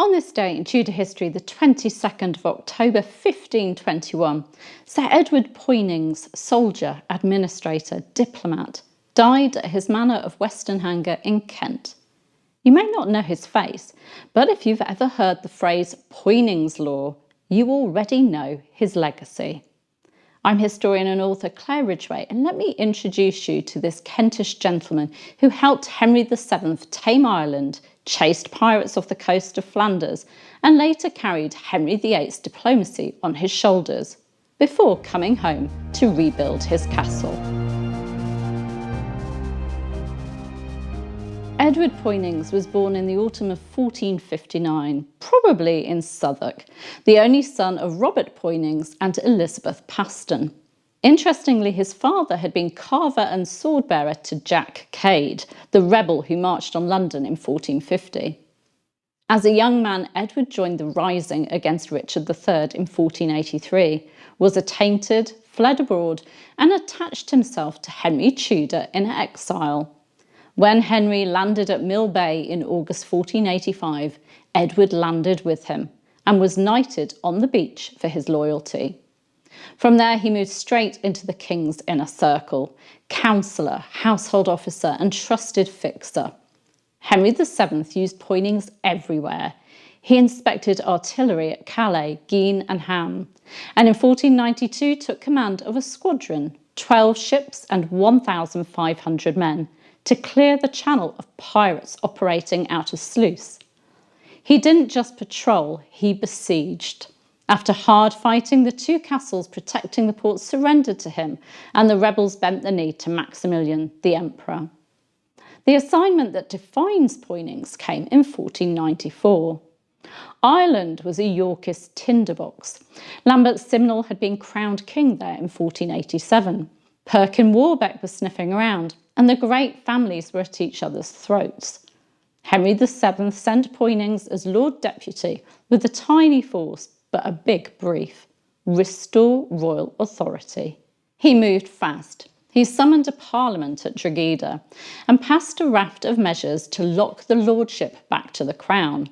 On this day in Tudor history, the 22nd of October 1521, Sir Edward Poynings, soldier, administrator, diplomat, died at his manor of Westenhanger in Kent. You may not know his face, but if you've ever heard the phrase Poynings Law, you already know his legacy. I'm historian and author Claire Ridgway, and let me introduce you to this Kentish gentleman who helped Henry VII tame Ireland, chased pirates off the coast of Flanders, and later carried Henry VIII's diplomacy on his shoulders, before coming home to rebuild his castle. Edward Poynings was born in the autumn of 1459, probably in Southwark, the only son of Robert Poynings and Elizabeth Paston. Interestingly, his father had been carver and sword-bearer to Jack Cade, the rebel who marched on London in 1450. As a young man, Edward joined the rising against Richard III in 1483, was attainted, fled abroad, and attached himself to Henry Tudor in exile. When Henry landed at Mill Bay in August 1485, Edward landed with him and was knighted on the beach for his loyalty. From there, he moved straight into the king's inner circle, counsellor, household officer, and trusted fixer. Henry VII used Poynings everywhere. He inspected artillery at Calais, Guisnes and Ham, and in 1492 took command of a squadron, 12 ships and 1,500 men, to clear the channel of pirates operating out of Sluice. He didn't just patrol, he besieged. After hard fighting, the two castles protecting the port surrendered to him, and the rebels bent the knee to Maximilian, the emperor. The assignment that defines Poynings came in 1494. Ireland was a Yorkist tinderbox. Lambert Simnel had been crowned king there in 1487. Perkin Warbeck was sniffing around, and the great families were at each other's throats. Henry VII sent Poynings as Lord Deputy with a tiny force but a big brief: restore royal authority. He moved fast. He summoned a parliament at Drogheda and passed a raft of measures to lock the lordship back to the crown.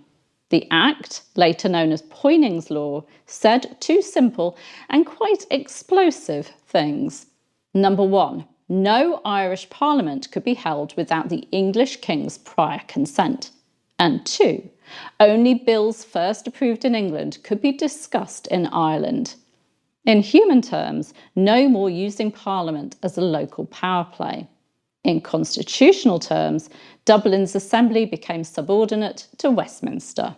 The Act, later known as Poynings Law, said two simple and quite explosive things. Number one, no Irish Parliament could be held without the English king's prior consent. And two, only bills first approved in England could be discussed in Ireland. In human terms, no more using Parliament as a local power play. In constitutional terms, Dublin's assembly became subordinate to Westminster.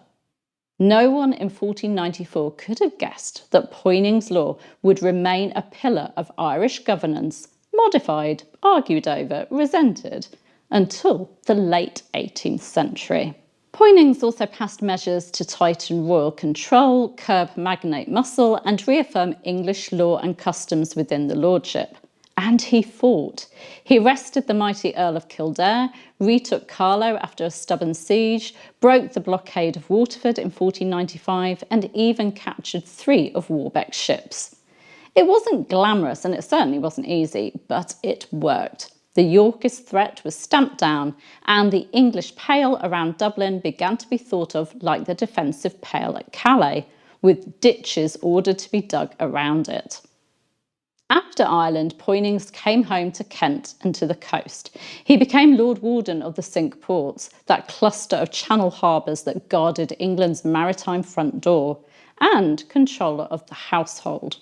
No one in 1494 could have guessed that Poynings Law would remain a pillar of Irish governance, modified, argued over, resented, until the late 18th century. Poynings also passed measures to tighten royal control, curb magnate muscle, and reaffirm English law and customs within the lordship. And he fought. He wrested the mighty Earl of Kildare, retook Carlow after a stubborn siege, broke the blockade of Waterford in 1495, and even captured 3 of Warbeck's ships. It wasn't glamorous, and it certainly wasn't easy, but it worked. The Yorkist threat was stamped down, and the English Pale around Dublin began to be thought of like the defensive Pale at Calais, with ditches ordered to be dug around it. After Ireland, Poynings came home to Kent and to the coast. He became Lord Warden of the Cinque Ports, that cluster of channel harbours that guarded England's maritime front door, and controller of the household.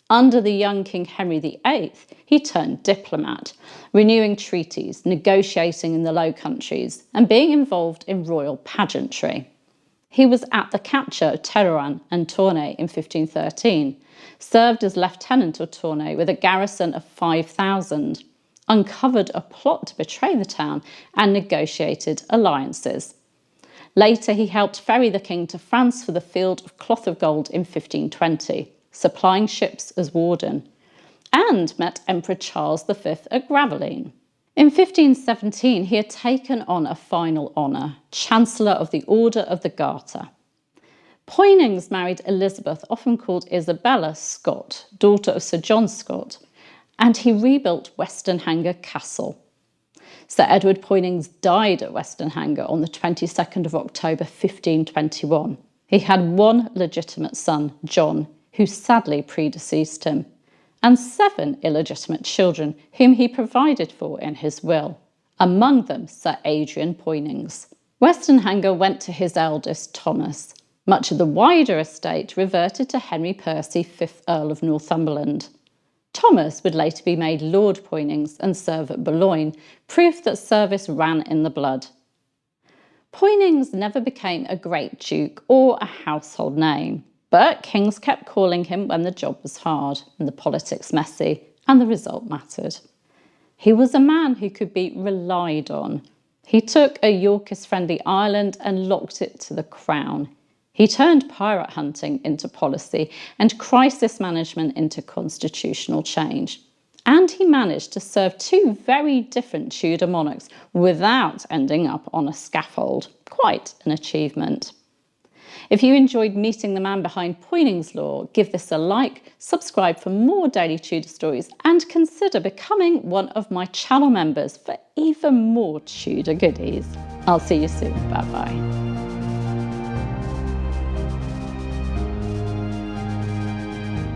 Under the young King Henry VIII, he turned diplomat, renewing treaties, negotiating in the Low Countries, and being involved in royal pageantry. He was at the capture of Terouanne and Tournai in 1513, served as lieutenant of Tournai with a garrison of 5,000, uncovered a plot to betray the town, and negotiated alliances. Later, he helped ferry the king to France for the Field of Cloth of Gold in 1520, supplying ships as warden, and met Emperor Charles V at Gravelines. In 1517, he had taken on a final honour, Chancellor of the Order of the Garter. Poynings married Elizabeth, often called Isabella Scott, daughter of Sir John Scott, and he rebuilt Westenhanger Castle. Sir Edward Poynings died at Westenhanger on the 22nd of October 1521. He had one legitimate son, John, who sadly predeceased him, and 7 illegitimate children whom he provided for in his will, among them Sir Adrian Poynings. Westenhanger went to his eldest, Thomas. Much of the wider estate reverted to Henry Percy, 5th Earl of Northumberland. Thomas would later be made Lord Poynings and serve at Boulogne, proof that service ran in the blood. Poynings never became a great duke or a household name, but kings kept calling him when the job was hard and the politics messy, and the result mattered. He was a man who could be relied on. He took a Yorkist-friendly island and locked it to the crown. He turned pirate hunting into policy and crisis management into constitutional change. And he managed to serve 2 very different Tudor monarchs without ending up on a scaffold. Quite an achievement. If you enjoyed meeting the man behind Poynings Law, give this a like, subscribe for more daily Tudor stories, and consider becoming one of my channel members for even more Tudor goodies. I'll see you soon. Bye bye.